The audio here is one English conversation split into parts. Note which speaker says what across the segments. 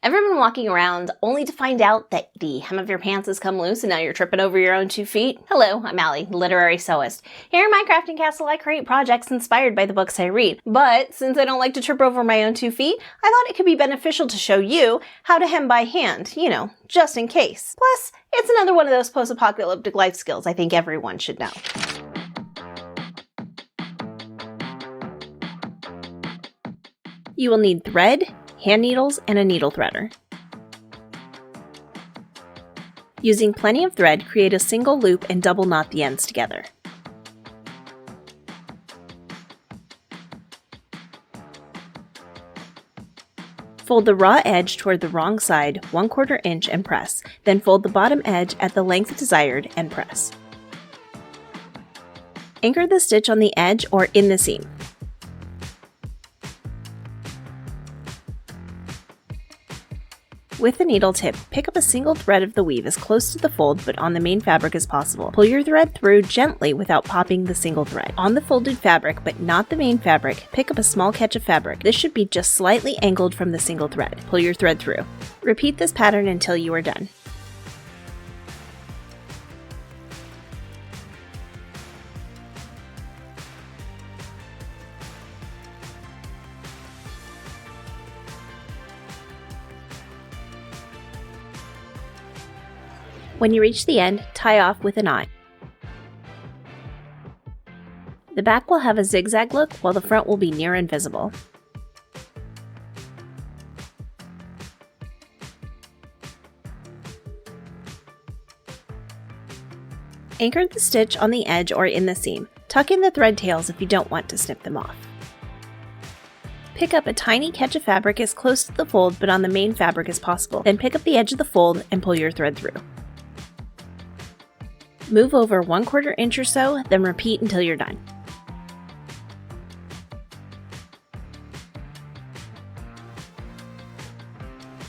Speaker 1: Ever been walking around only to find out that the hem of your pants has come loose and now you're tripping over your own 2 feet? Hello, I'm Allie, literary sewist. Here in my crafting castle, I create projects inspired by the books I read. But since I don't like to trip over my own 2 feet, I thought it could be beneficial to show you how to hem by hand, just in case. Plus, it's another one of those post-apocalyptic life skills I think everyone should know. You will need thread, hand needles, and a needle threader. Using plenty of thread, create a single loop and double knot the ends together. Fold the raw edge toward the wrong side 1/4 inch and press, then fold the bottom edge at the length desired and press. Anchor the stitch on the edge or in the seam. With the needle tip, pick up a single thread of the weave as close to the fold but on the main fabric as possible. Pull your thread through gently without popping the single thread. On the folded fabric but not the main fabric, pick up a small catch of fabric. This should be just slightly angled from the single thread. Pull your thread through. Repeat this pattern until you are done. When you reach the end, tie off with a knot. The back will have a zigzag look while the front will be near invisible. Anchor the stitch on the edge or in the seam. Tuck in the thread tails if you don't want to snip them off. Pick up a tiny catch of fabric as close to the fold but on the main fabric as possible. Then pick up the edge of the fold and pull your thread through. Move over 1/4 inch or so, then repeat until you're done.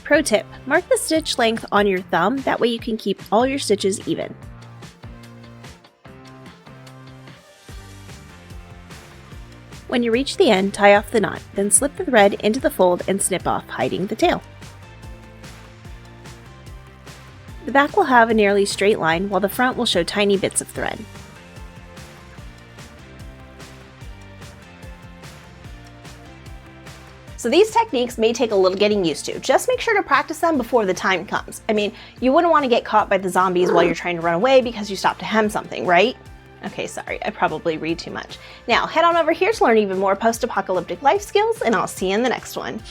Speaker 1: Pro tip, mark the stitch length on your thumb, that way you can keep all your stitches even. When you reach the end, tie off the knot, then slip the thread into the fold and snip off, hiding the tail. The back will have a nearly straight line, while the front will show tiny bits of thread. So these techniques may take a little getting used to. Just make sure to practice them before the time comes. I mean, you wouldn't want to get caught by the zombies while you're trying to run away because you stopped to hem something, right? Okay, sorry, I probably read too much. Now, head on over here to learn even more post-apocalyptic life skills, and I'll see you in the next one.